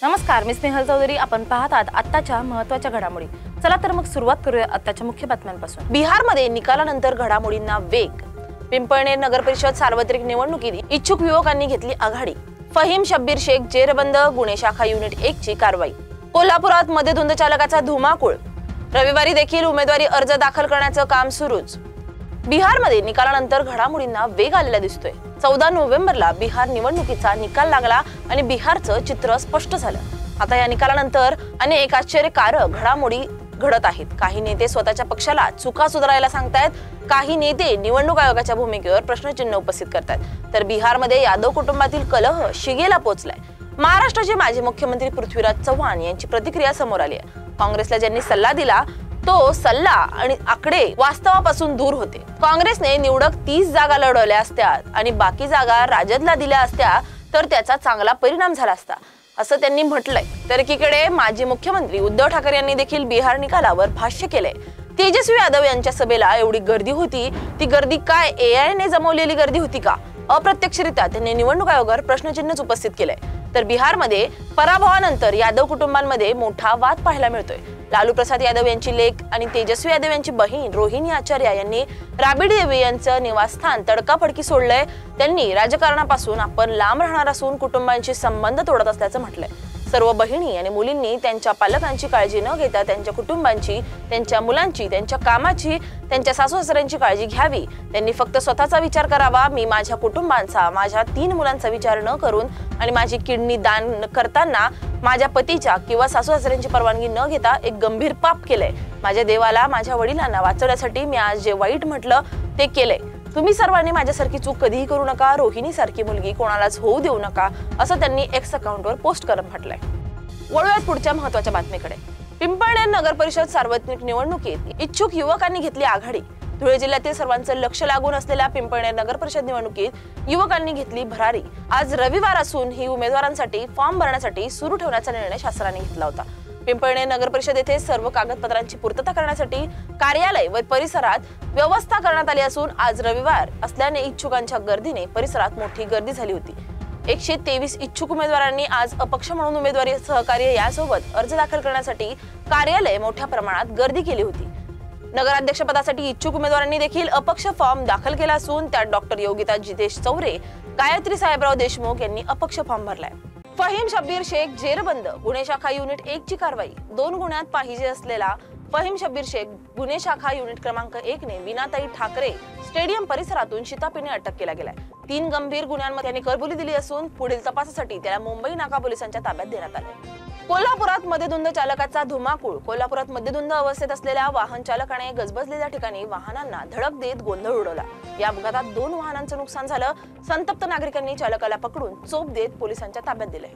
नमस्कार, मी स्नेहल चौधरी. आपण पाहतात आत्ताच्या महत्त्वाच्या घडामोडी. चला तर मग सुरुवात करूया आत्ताच्या मुख्य बातम्यांपासून. बिहारमध्ये निकालानंतर घडामोडींना वेग. पिंपळनेर नगर परिषद सार्वत्रिक निवडणुकीत इच्छुक युवकांनी घेतली आघाडी. फहीम शब्बीर शेख जेरबंद गुन्हे शाखा युनिट 1 ची कारवाई. कोल्हापुरात मध्यधुंद चालकाचा धुमाकूळ. रविवारी देखील उमेदवारी अर्ज दाखल करण्याचं काम सुरूच. बिहारमध्ये निकालानंतर घडामोडींना वेग आलेला दिसतोय. 14 नोव्हेंबरला बिहार निवडणुकीचा निकाल लागला आणि बिहारचं चित्र स्पष्ट झालं. आता या निकालानंतर अनेक आश्चर्यकारक घडामोडी घडत आहेत. काही नेते स्वतःच्या पक्षाला चुका सुधारायला सांगतायत, काही नेते निवडणूक आयोगाच्या भूमिकेवर प्रश्नचिन्ह उपस्थित करतात. तर बिहारमध्ये यादव कुटुंबातील कलह शिगेला पोहोचलाय. महाराष्ट्राचे माजी मुख्यमंत्री पृथ्वीराज चव्हाण यांची प्रतिक्रिया समोर आली आहे. काँग्रेसला ज्यांनी सल्ला दिला तो सल्ला आणि आकडे वास्तवापासून दूर होते. काँग्रेसने निवडक 30 जागा लढवल्या असत्या आणि बाकी जागा राजदला दिल्या असत्या तर त्याचा चांगला परिणाम झाला असता, असं त्यांनी म्हटलंय. तर एकीकडे माजी मुख्यमंत्री उद्धव ठाकरे यांनी देखील बिहार निकालावर भाष्य केलंय. तेजस्वी यादव यांच्या सभेला एवढी गर्दी होती, ती गर्दी काय AI ने जमवलेली गर्दी होती का? अप्रत्यक्षरित्या त्यांनी निवडणूक आयोगावर प्रश्नचिन्हच उपस्थित केलंय. तर बिहारमध्ये पराभवानंतर यादव कुटुंबांमध्ये मोठा वाद पाहायला मिळतोय. लालू प्रसाद यादव यांची लेक आणि तेजस्वी यादव यांची बहीण रोहिणी आचार्य यांनी राबडी देवी यांचं निवासस्थान तडकाफडकी सोडलंय. त्यांनी राजकारणापासून आपण लांब राहणार असून कुटुंबांशी संबंध तोडत असल्याचं म्हटलंय. सर्व बहिणी आणि मुलींनी त्यांच्या पालकांची काळजी न घेता त्यांच्या कुटुंबांची, त्यांच्या मुलांची, त्यांच्या कामाची, त्यांच्या सासू-सासऱ्यांची काळजी घ्यावी. त्यांनी फक्त स्वतःचा विचार करावा. मी माझ्या कुटुंबांचा, माझ्या 3 मुलांचा विचार न करून आणि माझी किडनी दान करताना माझ्या पतीच्या किंवा सासू-सासऱ्यांची परवानगी न घेता एक गंभीर पाप केलंय. माझ्या देवाला, माझ्या वडिलांना वाचवण्यासाठी मी आज जे वाईट म्हटलं ते केलंय. तुम्ही सर्वांनी माझ्यासारखी चूक कधीही करू नका. रोहिणी सारखी मुलगी कोणालाच होऊ देऊ नका, असं त्यांनी एक्स अकाउंटवर पोस्ट करत म्हटलंय. वळूयात पुढच्या महत्त्वाच्या बातमीकडे. पिंपळनेर नगर परिषद सार्वत्रिक निवडणुकीत इच्छुक युवकांनी घेतली आघाडी. धुळे जिल्ह्यातील सर्वांचं लक्ष लागून असलेल्या पिंपळनेर नगर परिषद निवडणुकीत युवकांनी घेतली भरारी. आज रविवार असून ही उमेदवारांसाठी फॉर्म भरण्यासाठी सुरू ठेवण्याचा निर्णय शासनाने घेतला होता. पिंपळनेर नगर परिषद येथे सर्व कागदपत्रांची पूर्तता करण्यासाठी कार्यालय व परिसरात व्यवस्था करण्यात आली असून आज रविवार असल्याने इच्छुकांच्या गर्दीने परिसरात मोठी गर्दी झाली होती. 123 इच्छुक उमेदवारांनी आज अपक्ष म्हणून उमेदवारी सहकार्य यासोबत अर्ज दाखल करण्यासाठी कार्यालय मोठ्या प्रमाणात गर्दी केली होती. नगराध्यक्षपदासाठी इच्छुक उमेदवारांनी देखील अपक्ष फॉर्म दाखल केला असून त्यात डॉक्टर योगिता जितेश चौरे, गायत्री साहेबराव देशमुख यांनी अपक्ष फॉर्म भरलाय. फहीम शब्बीर शेख जेरबंद गुन्हे शाखा युनिट 1 ची कारवाई. 2 गुन्ह्यात पाहिजे असलेला फहीम शब्बीर शेख गुन्हे शाखा युनिट क्रमांक 1 ने विनाताई ठाकरे स्टेडियम परिसरातून शिताफीने अटक केला गेलाय. 3 गंभीर गुन्ह्यांमध्ये त्याने कबुली दिली असून पुढील तपासासाठी त्याला मुंबई नाका पोलिसांच्या ताब्यात देण्यात आले. कोल्हापुरात मध्यधुंद चालकाचा धुमाकूळ. कोल्हापुरात मध्यधुंद अवस्थेत असलेल्या वाहन चालकाने गजबजलेल्या ठिकाणी वाहनांना धडक देत गोंधळ उडवला. या अपघातात 2 वाहनांचं नुकसान झालं. संतप्त नागरिकांनी चालकाला पकडून चोप देत पोलिसांच्या ताब्यात दिले.